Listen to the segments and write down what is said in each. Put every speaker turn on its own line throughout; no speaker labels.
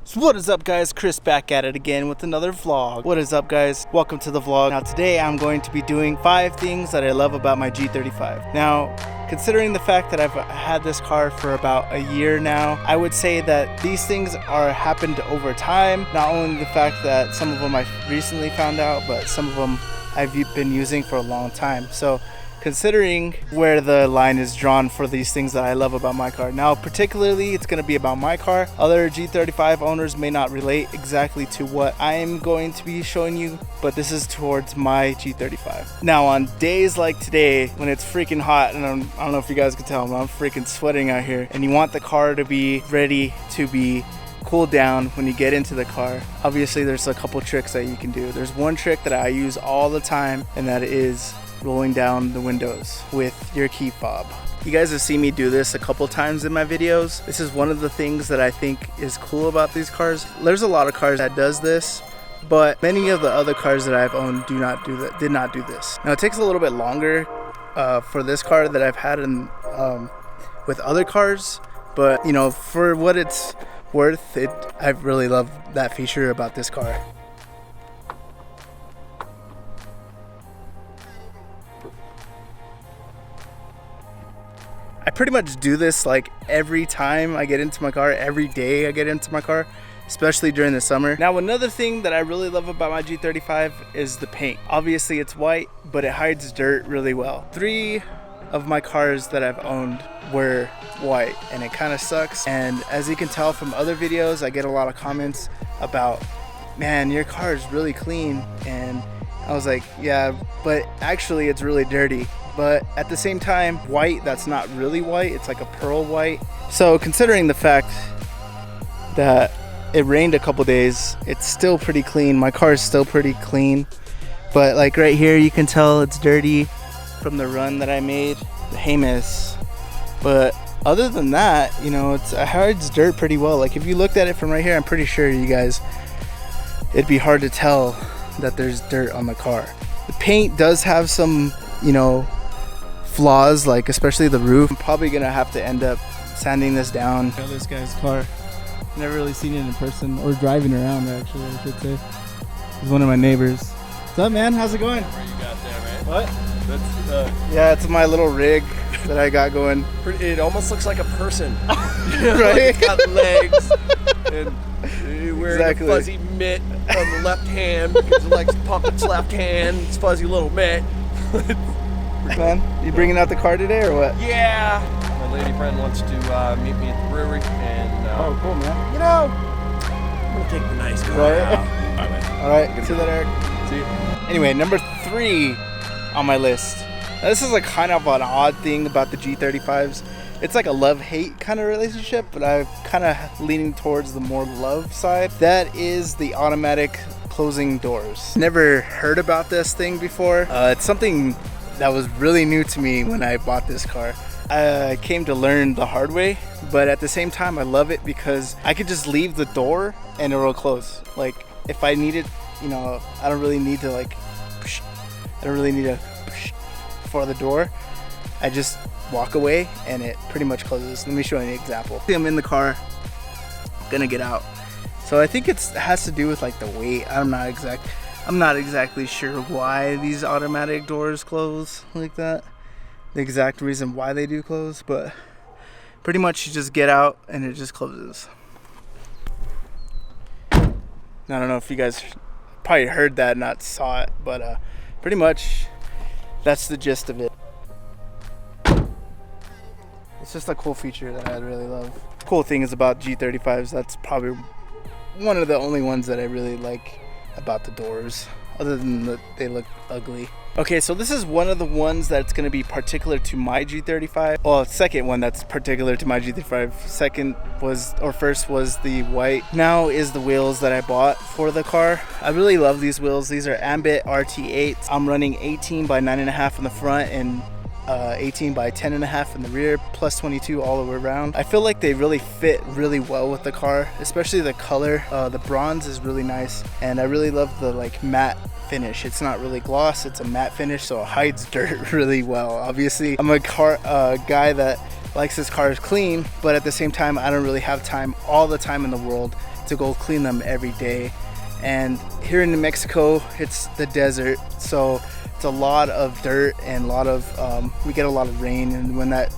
So what is up, guys? Chris back at it again with another vlog. What is up, guys? Welcome to the vlog. Now today I'm going to be doing 5 things that I love about my G35. Now, considering the fact that I've had this car for about a year now, I would say that these things are happened over time. Not only the fact that some of them I've recently found out, but some of them I've been using for a long time. So considering where the line is drawn for these things that I love about my car. Now, particularly, it's going to be about my car. Other G35 owners may not relate exactly to what I'm going to be showing you, but this is towards my G35. Now, on days like today, when it's freaking hot, and I don't know if you guys can tell, but I'm freaking sweating out here, and you want the car to be ready to be cool down when you get into the car. Obviously, there's a couple tricks that you can do. There's one trick that I use all the time, and that is rolling down the windows with your key fob. You guys have seen me do this a couple times in my videos. This is one of the things that I think is cool about these cars. There's a lot of cars that does this, but many of the other cars that I've owned did not do this. Now, it takes a little bit longer for this car that I've had in with other cars, but you know, for what it's worth, I really love that feature about this car. I pretty much do this like every time I get into my car, every day I get into my car, especially during the summer. Now, another thing that I really love about my G35 is the paint. Obviously it's white, but it hides dirt really well. 3 of my cars that I've owned were white, and it kind of sucks. And as you can tell from other videos, I get a lot of comments about, man, your car is really clean. And I was like, yeah, but actually it's really dirty. But at the same time, white that's not really white, it's like a pearl white. So considering the fact that it rained a couple days, it's still pretty clean. My car is still pretty clean, but like right here you can tell it's dirty from the run that I made, the Tailless. But other than that, you know, it hides dirt pretty well. Like if you looked at it from right here, I'm pretty sure you guys, it'd be hard to tell that there's dirt on the car. The paint does have some, you know, flaws, like especially the roof. I'm probably gonna have to end up sanding this down. This guy's car, never really seen it in person, or driving around actually, I should say. He's one of my neighbors. What's up, man? How's it going?
What you got there, man?
What?
That's
yeah, it's my little rig that I got going.
it almost looks like a person.
Right?
It's got legs and you're wearing
Exactly.
a fuzzy mitt on the left hand because the legs pump its left hand. It's fuzzy little mitt.
Man, you bringing out the car today or what?
Yeah. My lady friend wants to meet me at the brewery, and
Oh, cool, man.
you know, I'm gonna take the nice car
Right.
out.
All right, see you later, Eric.
See you.
Anyway, number 3 on my list. Now, this is like kind of an odd thing about the G35s. It's like a love-hate kind of relationship, but I'm kind of leaning towards the more love side. That is the automatic closing doors. Never heard about this thing before. It's something that was really new to me when I bought this car. I came to learn the hard way, but at the same time I love it because I could just leave the door and it will close. Like if I need it, you know, I don't really need to like push, I don't really need to push for the door. I just walk away and it pretty much closes. Let me show you an example. I'm in the car, gonna get out. So I think it has to do with like the weight. I'm not exactly sure why these automatic doors close like that. The exact reason why they do close, but pretty much you just get out and it just closes. I don't know if you guys probably heard that, not saw it, but pretty much that's the gist of it. It's just a cool feature that I really love. Cool thing is about G35s, that's probably one of the only ones that I really like about the doors, other than that they look ugly. Okay, so this is one of the ones that's going to be particular to my G35. Well, second one that's particular to my G35. First was the white. Now is the wheels that I bought for the car. I really love these wheels. These are Ambit RT8s. I'm running 18 by 9.5 in the front and 18 by 10.5 in the rear, plus 22 all the way around. I feel like they really fit really well with the car, especially the color. The bronze is really nice, and I really love the like matte finish. It's not really gloss, it's a matte finish, so it hides dirt really well. Obviously, I'm a guy that likes his cars clean, but at the same time, I don't really have time all the time in the world to go clean them every day. And here in New Mexico, it's the desert, so it's a lot of dirt and a lot of we get a lot of rain, and when that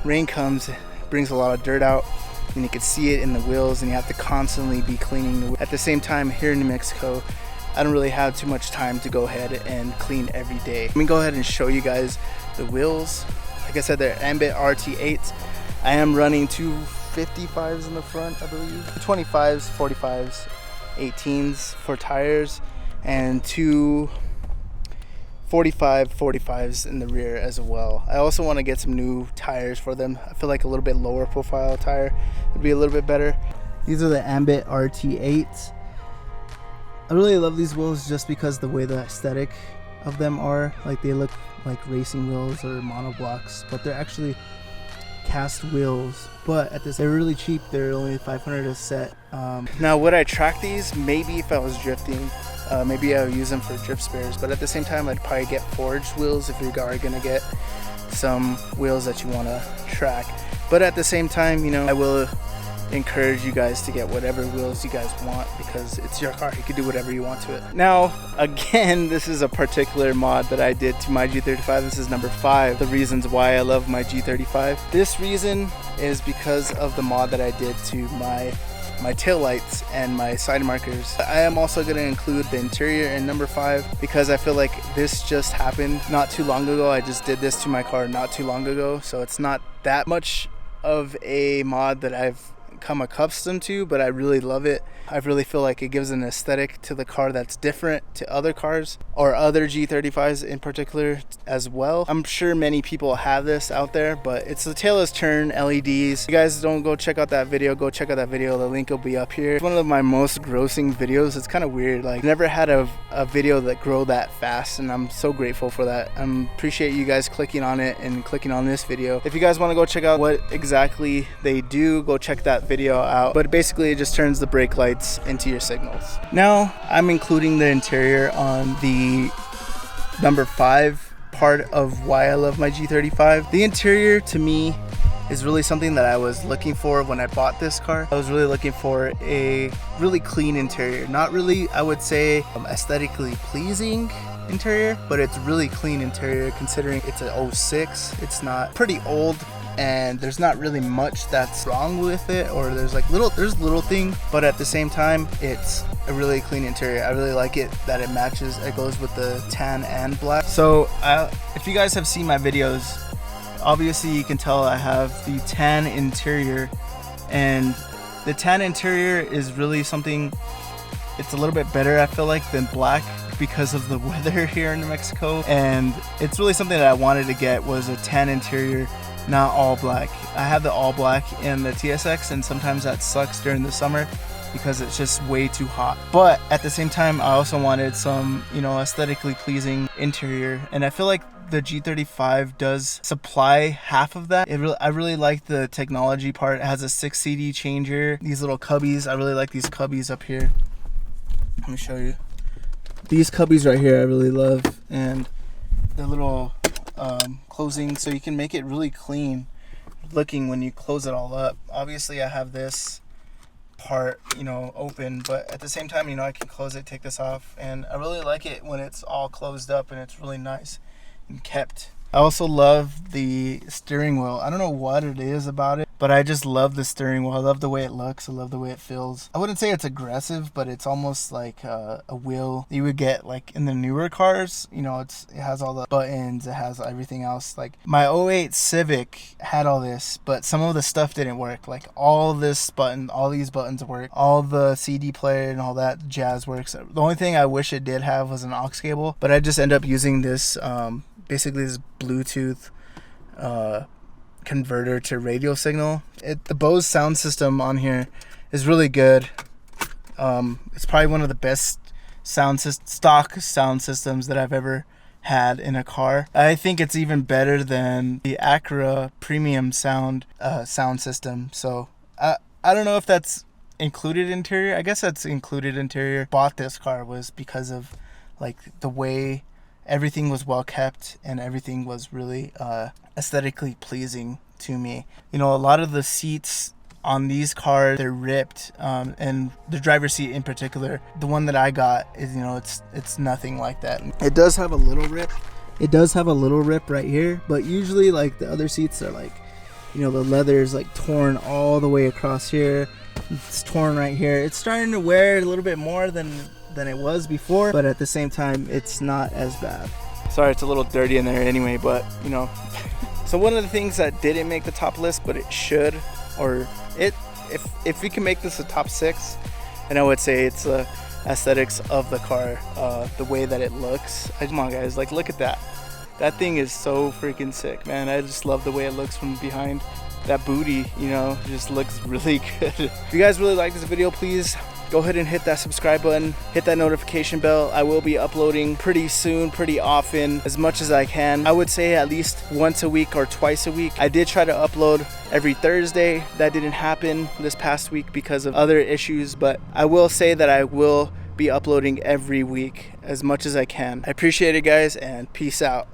rain comes, it brings a lot of dirt out, and you can see it in the wheels, and you have to constantly be cleaning the wheels. At the same time, here in New Mexico, I don't really have too much time to go ahead and clean every day. Let me go ahead and show you guys the wheels. Like I said, they're Ambit RT8s. I am running two 55s in the front, I believe. 25s, 45s, 18s for tires, and two 45s in the rear as well. I also want to get some new tires for them. I feel like a little bit lower profile tire would be a little bit better. These are the Ambit RT8s. I really love these wheels just because the way the aesthetic of them are. Like, they look like racing wheels or monoblocks, but they're actually cast wheels. But they're really cheap. They're only $500 a set. Now, would I track these? Maybe if I was drifting. Maybe I would use them for drift spares. But at the same time, I'd probably get forged wheels if you are gonna get some wheels that you want to track. But at the same time, you know, I will encourage you guys to get whatever wheels you guys want, because it's your car. You can do whatever you want to it. Now, again, this is a particular mod that I did to my G35. This is number 5, the reasons why I love my G35. This reason is because of the mod that I did to my tail lights and my side markers. I am also going to include the interior in number 5 because I feel like this just happened not too long ago. I just did this to my car not too long ago, so it's not that much of a mod that I've come accustomed to, but I really love it. I really feel like it gives an aesthetic to the car that's different to other cars, or other G35s in particular as well. I'm sure many people have this out there, but it's the Tailless turn LEDs. If you guys don't go check out that video, go check out that video. The link will be up here. It's one of my most grossing videos. It's kind of weird. Like, never had a video that grow that fast, and I'm so grateful for that. I appreciate you guys clicking on it and clicking on this video. If you guys want to go check out what exactly they do, go check that video out. But basically, it just turns the brake lights into your signals. Now, I'm including the interior on the number 5 part of why I love my G35. The interior, to me, is really something that I was looking for when I bought this car. I was really looking for a really clean interior. Not really, I would say, aesthetically pleasing interior, but it's really clean interior considering it's an 06. It's not pretty old, and there's not really much that's wrong with it, or there's little thing, but at the same time, it's a really clean interior. I really like it that it matches, it goes with the tan and black. So if you guys have seen my videos, obviously you can tell I have the tan interior, and the tan interior is really something, it's a little bit better, I feel like, than black because of the weather here in New Mexico. And it's really something that I wanted to get, was a tan interior, not all black. I have the all black in the TSX, and sometimes that sucks during the summer because it's just way too hot. But at the same time, I also wanted some, you know, aesthetically pleasing interior, and I feel like the G35 does supply half of that. I really like the technology part. It has a 6 CD changer, these little cubbies. I really like these cubbies up here. Let me show you. These cubbies right here I really love, and the little closing, so you can make it really clean looking when you close it all up. Obviously I have this part, you know, open, but at the same time, you know, I can close it, take this off, and I really like it when it's all closed up and it's really nice and kept. I also love the steering wheel. I don't know what it is about it, but I just love the steering wheel. I love the way it looks. I love the way it feels. I wouldn't say it's aggressive, but it's almost like a wheel you would get like in the newer cars. You know, it has all the buttons. It has everything else. Like my '08 Civic had all this, but some of the stuff didn't work. Like all these buttons work. All the CD player and all that jazz works. The only thing I wish it did have was an aux cable, but I just end up using this basically this Bluetooth converter to radio signal. The Bose sound system on here is really good. It's probably one of the best stock sound systems that I've ever had in a car. I think it's even better than the Acura premium sound system. So I don't know if that's included interior. I guess that's included interior. Bought this car was because of like the way everything was well kept and everything was really aesthetically pleasing to me. You know, a lot of the seats on these cars, they're ripped, and the driver's seat in particular, the one that I got is, you know, it's nothing like that. It does have a little rip. It does have a little rip right here, but usually like the other seats are like, you know, the leather is like torn all the way across here. It's torn right here. It's starting to wear a little bit more than it was before, but at the same time, it's not as bad. Sorry, it's a little dirty in there anyway, but you know. So one of the things that didn't make the top list, but it should, or if we can make this a top 6, then I would say it's the aesthetics of the car, the way that it looks. Come on, guys, like look at that. That thing is so freaking sick, man. I just love the way it looks from behind. That booty, you know, just looks really good. If you guys really like this video, please go ahead and hit that subscribe button, hit that notification bell. I will be uploading pretty soon, pretty often, as much as I can. I would say at least once a week or twice a week. I did try to upload every Thursday. That didn't happen this past week because of other issues, but I will say that I will be uploading every week as much as I can. I appreciate it, guys, and peace out.